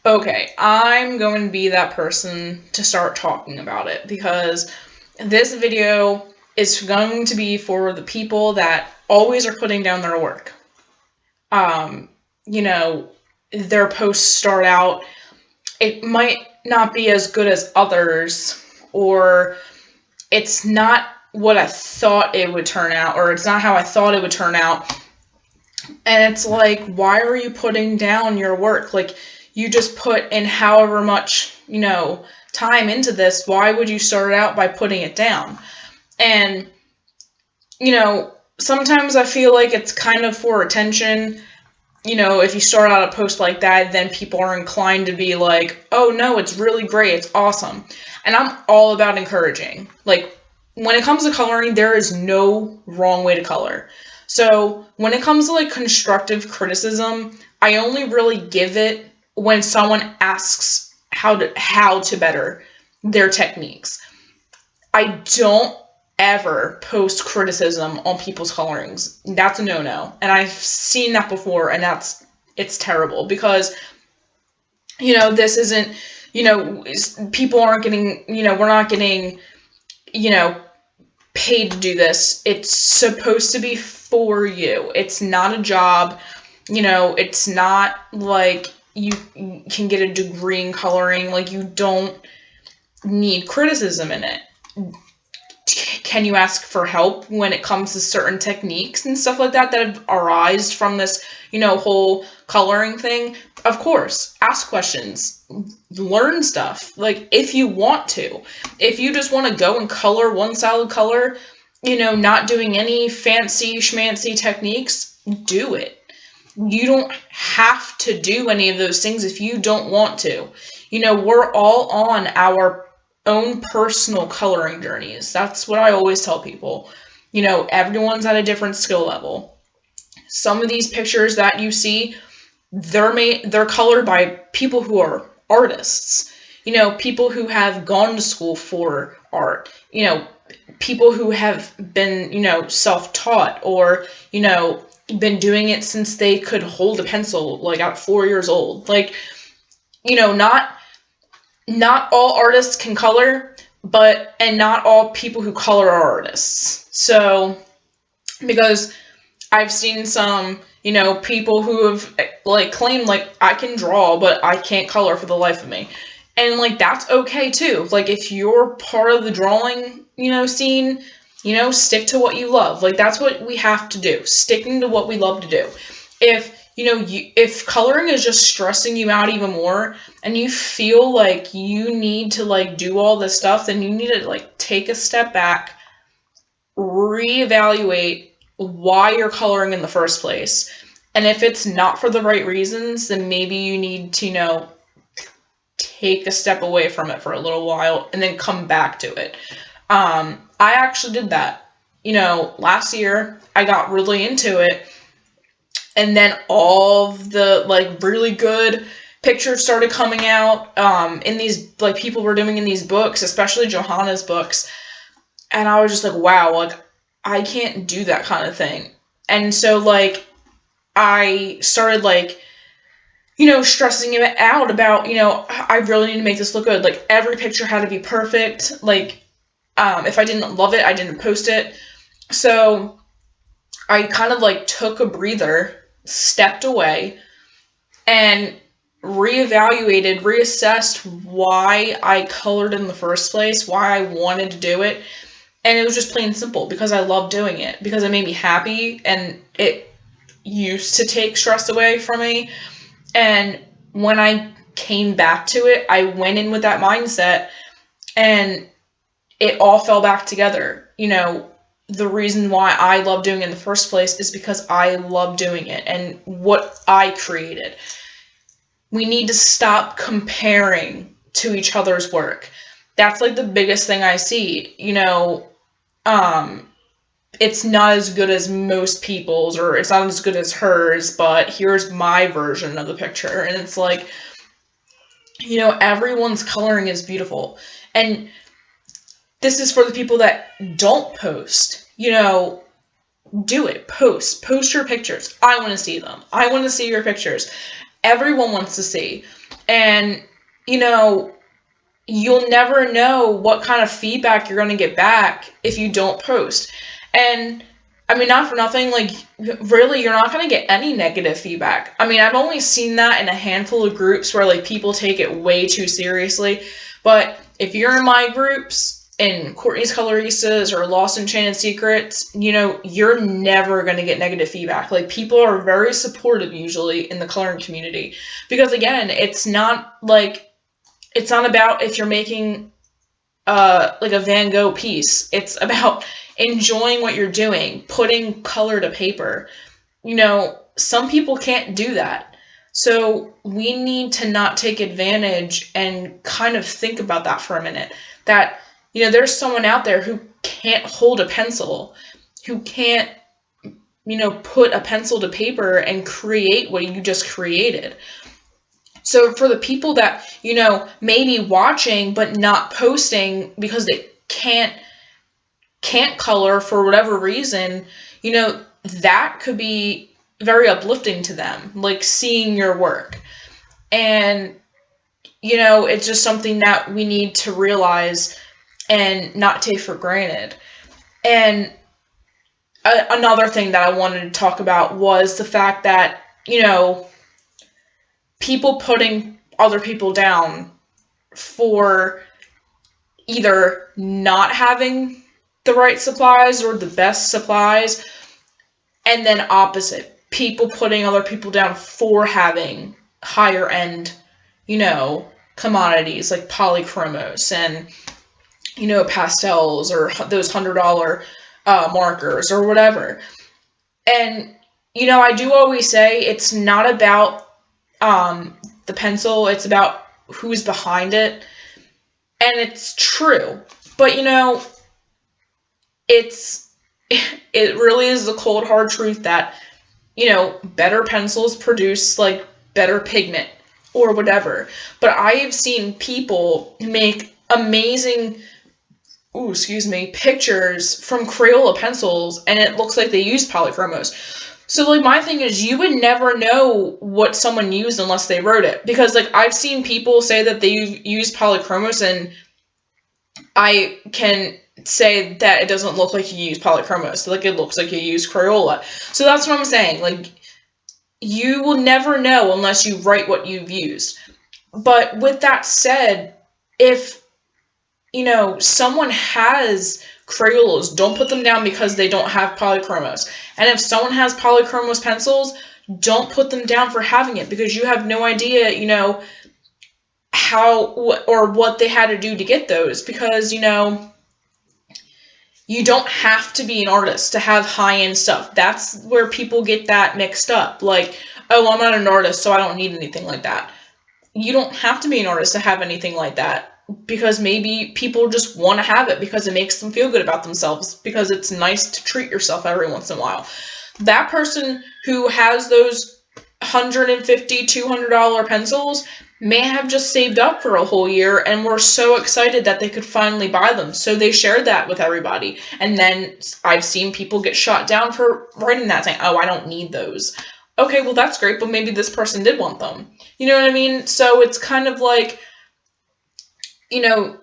Okay, I'm going to be that person to start talking about it because this video is going to be for the people that always are putting down their work. Um, you know, their posts start out, it might not be as good as others, or it's not what I thought it would turn out, or it's not how I thought it would turn out. And it's like, why are you putting down your work? Like, you just put in however much, time into this. Why would you start out by putting it down? And, sometimes I feel like it's kind of for attention. If you start out a post like that, then people are inclined to be like, oh no, it's really great, it's awesome. And I'm all about encouraging. Like, when it comes to coloring, there is no wrong way to color. So when it comes to like constructive criticism, I only really give it when someone asks how to better their techniques. I don't ever post criticism on people's colorings. That's a no-no. And I've seen that before, and it's terrible because, this isn't, people aren't getting, we're not getting, paid to do this. It's supposed to be for you. It's not a job. It's not like you can get a degree in coloring. Like, you don't need criticism in it. Can you ask for help when it comes to certain techniques and stuff like that have arisen from this, whole coloring thing? Of course, ask questions, learn stuff. Like, if you want to. If you just want to go and color one solid color, not doing any fancy schmancy techniques, do it. You don't have to do any of those things if you don't want to. We're all on our own personal coloring journeys. That's what I always tell people. Everyone's at a different skill level. Some of these pictures that you see, they're colored by people who are artists. People who have gone to school for art. People who have been, self-taught or, been doing it since they could hold a pencil, like at 4 years old. Like, not all artists can color, and not all people who color are artists. So, because I've seen some, people who have, like, claimed, like, I can draw, but I can't color for the life of me. And, like, that's okay, too. Like, if you're part of the drawing, scene, stick to what you love. Like, that's what we have to do. Sticking to what we love to do. If coloring is just stressing you out even more and you feel like you need to like do all this stuff, then you need to like take a step back, reevaluate why you're coloring in the first place. And if it's not for the right reasons, then maybe you need to, take a step away from it for a little while and then come back to it. I actually did that. Last year I got really into it. And then all of the, like, really good pictures started coming out in these, like, people were doing in these books, especially Johanna's books. And I was just like, wow, like, I can't do that kind of thing. And so, like, I started, like, stressing it out about, I really need to make this look good. Like, every picture had to be perfect. Like, if I didn't love it, I didn't post it. So I kind of, like, took a breather, stepped away, and reevaluated, reassessed why I colored in the first place, why I wanted to do it. And it was just plain simple because I loved doing it, because it made me happy and it used to take stress away from me. And when I came back to it, I went in with that mindset and it all fell back together. The reason why I love doing it in the first place is because I love doing it and what I created. We need to stop comparing to each other's work. That's like the biggest thing I see. It's not as good as most people's, or it's not as good as hers, but here's my version of the picture. And it's like, everyone's coloring is beautiful. And this is for the people that don't post. Do it. Post your pictures. I want to see them. I want to see your pictures. Everyone wants to see. And, you know, you'll never know what kind of feedback you're going to get back if you don't post. And I mean, not for nothing, like, really, you're not going to get any negative feedback. I mean, I've only seen that in a handful of groups where, like, people take it way too seriously. But if you're in my groups, in Courtney's Coloristas or Lost Enchanted Secrets, you know, you're never going to get negative feedback. Like, people are very supportive usually in the coloring community. Because, again, it's not about if you're making like a Van Gogh piece. It's about enjoying what you're doing, putting color to paper. You know, some people can't do that. So we need to not take advantage and kind of think about that for a minute. That, you know, there's someone out there who can't hold a pencil, who can't, you know, put a pencil to paper and create what you just created. So for the people that, you know, may be watching but not posting because they can't color for whatever reason, you know, that could be very uplifting to them, like seeing your work. And, you know, it's just something that we need to realize and not take for granted. And another thing that I wanted to talk about was the fact that, you know, people putting other people down for either not having the right supplies or the best supplies, and then opposite, people putting other people down for having higher end, you know, commodities like polychromos and, you know, pastels or those $100 markers or whatever. And, you know, I do always say it's not about the pencil, it's about who's behind it. And it's true. But, you know, it really is the cold hard truth that, you know, better pencils produce like better pigment or whatever. But I have seen people make amazing pictures from Crayola pencils, and it looks like they use polychromos. So, like, my thing is, you would never know what someone used unless they wrote it. Because, like, I've seen people say that they use polychromos, and I can say that it doesn't look like you use polychromos. Like, it looks like you use Crayola. So that's what I'm saying. Like, you will never know unless you write what you've used. But with that said, if, you know, someone has Crayolas, don't put them down because they don't have polychromos. And if someone has polychromos pencils, don't put them down for having it, because you have no idea, you know, how or what they had to do to get those. Because, you know, you don't have to be an artist to have high-end stuff. That's where people get that mixed up. Like, oh, I'm not an artist, so I don't need anything like that. You don't have to be an artist to have anything like that. Because maybe people just want to have it because it makes them feel good about themselves, because it's nice to treat yourself every once in a while. That person who has those $150, $200 pencils may have just saved up for a whole year and were so excited that they could finally buy them. So they shared that with everybody. And then I've seen people get shot down for writing that, saying, oh, I don't need those. Okay, well, that's great, but maybe this person did want them. You know what I mean? So it's kind of like, you know,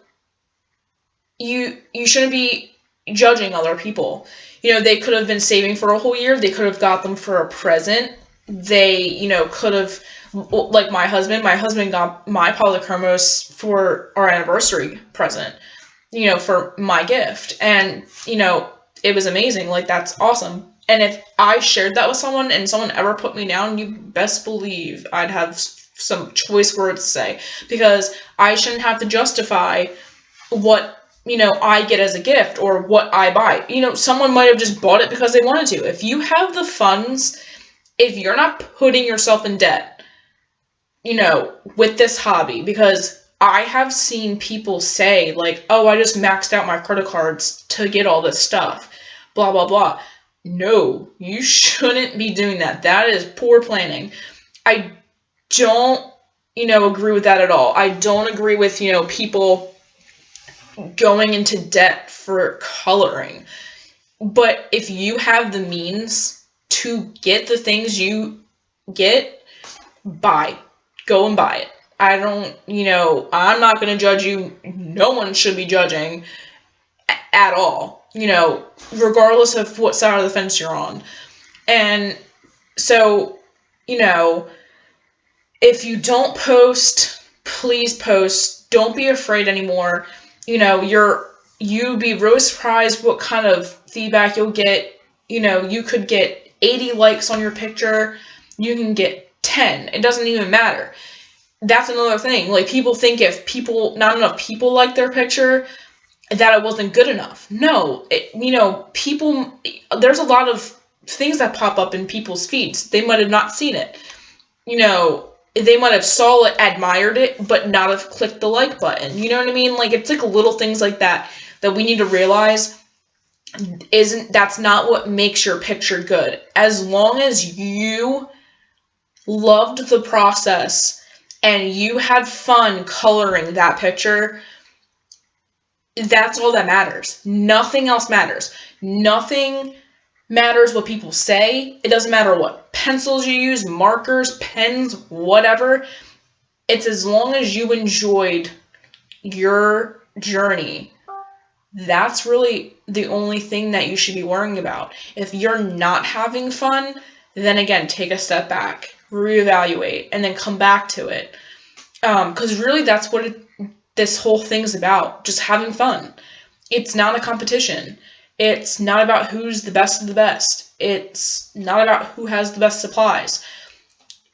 you shouldn't be judging other people. You know, they could have been saving for a whole year. They could have got them for a present. They, you know, could have, like my husband got my polychromos for our anniversary present, you know, for my gift. And, you know, it was amazing. Like, that's awesome. And if I shared that with someone and someone ever put me down, you best believe I'd have some choice words to say, because I shouldn't have to justify what, you know, I get as a gift or what I buy. You know, someone might have just bought it because they wanted to. If you have the funds, if you're not putting yourself in debt, you know, with this hobby, because I have seen people say, like, oh, I just maxed out my credit cards to get all this stuff, blah, blah, blah. No, you shouldn't be doing that. That is poor planning. I don't, you know, agree with that at all. I don't agree with, you know, people going into debt for coloring. But if you have the means to get the things you get, buy. Go and buy it. I don't, I'm not going to judge you. No one should be judging at all, regardless of what side of the fence you're on. And so, if you don't post, please post. Don't be afraid anymore. You'd be really surprised what kind of feedback you'll get. You could get 80 likes on your picture. You can get 10. It doesn't even matter. That's another thing. Like, people think if not enough people like their picture, that it wasn't good enough. No, people, there's a lot of things that pop up in people's feeds. They might have not seen it. They might have saw it, admired it, but not have clicked the like button. You know what I mean? Like, it's like little things like that we need to realize that's not what makes your picture good. As long as you loved the process and you had fun coloring that picture, that's all that matters. Nothing else matters. Nothing matters what people say. It doesn't matter what pencils you use, markers, pens, whatever. It's as long as you enjoyed your journey. That's really the only thing that you should be worrying about. If you're not having fun, then again, take a step back, reevaluate, and then come back to it. Because really, that's what this whole thing's about. Just having fun. It's not a competition. It's not about who's the best of the best. It's not about who has the best supplies.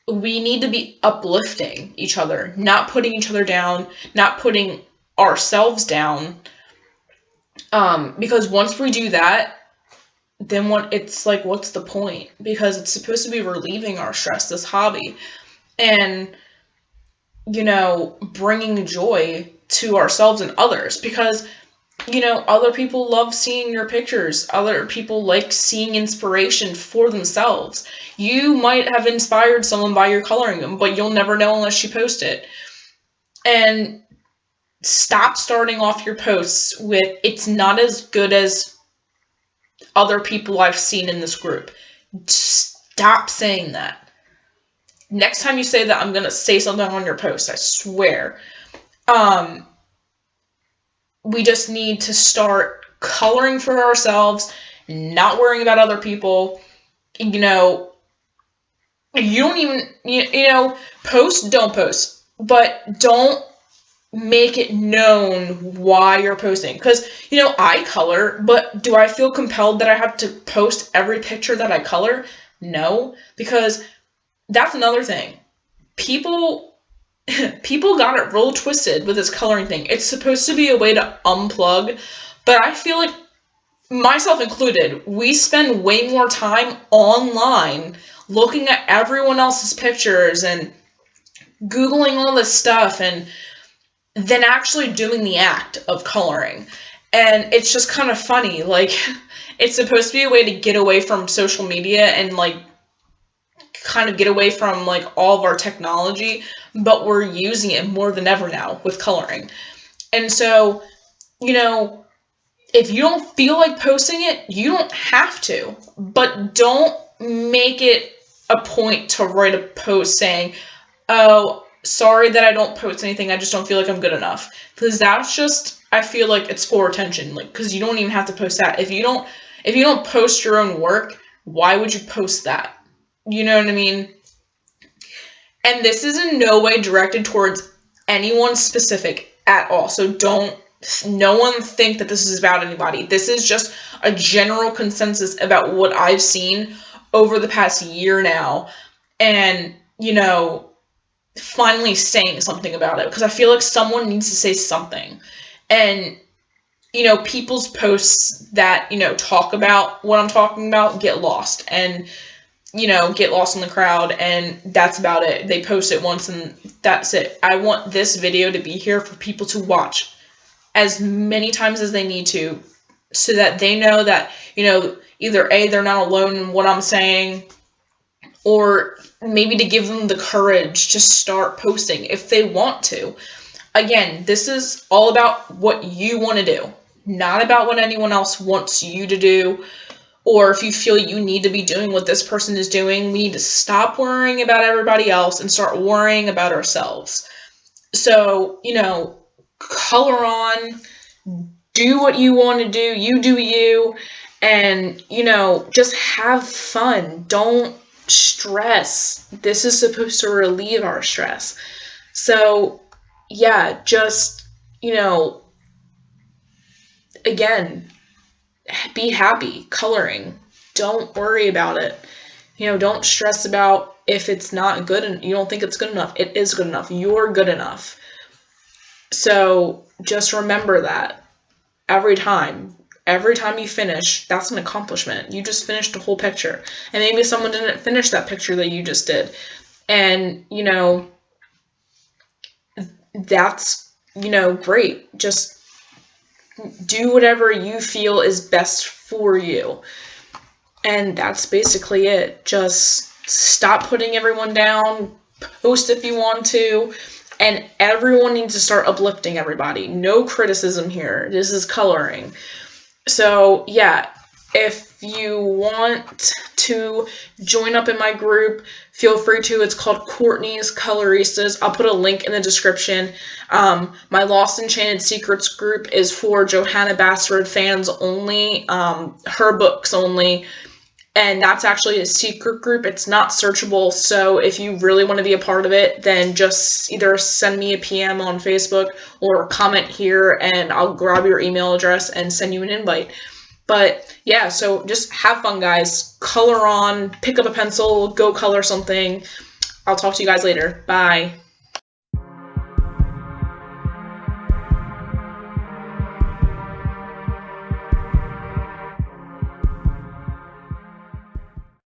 We need to be uplifting each other, not putting each other down, not putting ourselves down. Because once we do that, then it's like, what's the point? Because it's supposed to be relieving our stress, this hobby, and bringing joy to ourselves and others. Because other people love seeing your pictures. Other people like seeing inspiration for themselves. You might have inspired someone by your coloring them, but you'll never know unless you post it. And stop starting off your posts with, it's not as good as other people I've seen in this group. Stop saying that. Next time you say that, I'm going to say something on your post, I swear. We just need to start coloring for ourselves, not worrying about other people. You don't even, post, don't post. But don't make it known why you're posting. Because, I color, but do I feel compelled that I have to post every picture that I color? No, because that's another thing. People got it real twisted with this coloring thing. It's supposed to be a way to unplug, but I feel like, myself included, we spend way more time online looking at everyone else's pictures and Googling all this stuff and than actually doing the act of coloring. And it's just kind of funny. Like, it's supposed to be a way to get away from social media and, like, kind of get away from, like, all of our technology, but we're using it more than ever now with coloring. And so, if you don't feel like posting it, you don't have to. But don't make it a point to write a post saying, oh, sorry that I don't post anything, I just don't feel like I'm good enough. Because that's just, I feel like it's for attention. Like, because you don't even have to post that. If you don't post your own work, why would you post that? You know what I mean? And this is in no way directed towards anyone specific at all. So no one think that this is about anybody. This is just a general consensus about what I've seen over the past year now. And, finally saying something about it, because I feel like someone needs to say something. And people's posts that talk about what I'm talking about get lost and get lost in the crowd, and that's about it. They post it once and that's it. I want this video to be here for people to watch as many times as they need to, so that they know that either A, they're not alone in what I'm saying, or maybe to give them the courage to start posting if they want to. Again, this is all about what you want to do, not about what anyone else wants you to do, or if you feel you need to be doing what this person is doing. We need to stop worrying about everybody else and start worrying about ourselves. So, color on, do what you want to do, you do you, and, just have fun. Don't stress. This is supposed to relieve our stress. So, yeah, just, again, be happy coloring. Don't worry about it. Don't stress about if it's not good and you don't think it's good enough. It is good enough. You're good enough. So just remember that every time. Every time you finish, that's an accomplishment. You just finished a whole picture. And maybe someone didn't finish that picture that you just did. And, that's, great. Just do whatever you feel is best for you. And that's basically it. Just stop putting everyone down, post if you want to, and everyone needs to start uplifting everybody. No criticism here. This is coloring. So, yeah, if you want to join up in my group, feel free to. It's called Courtney's Coloristas. I'll put a link in the description. My Lost Enchanted Secrets group is for Johanna Basford fans only, her books only. And that's actually a secret group. It's not searchable. So if you really want to be a part of it, then just either send me a PM on Facebook or comment here and I'll grab your email address and send you an invite. But yeah, so just have fun, guys. Color on, pick up a pencil, go color something. I'll talk to you guys later. Bye.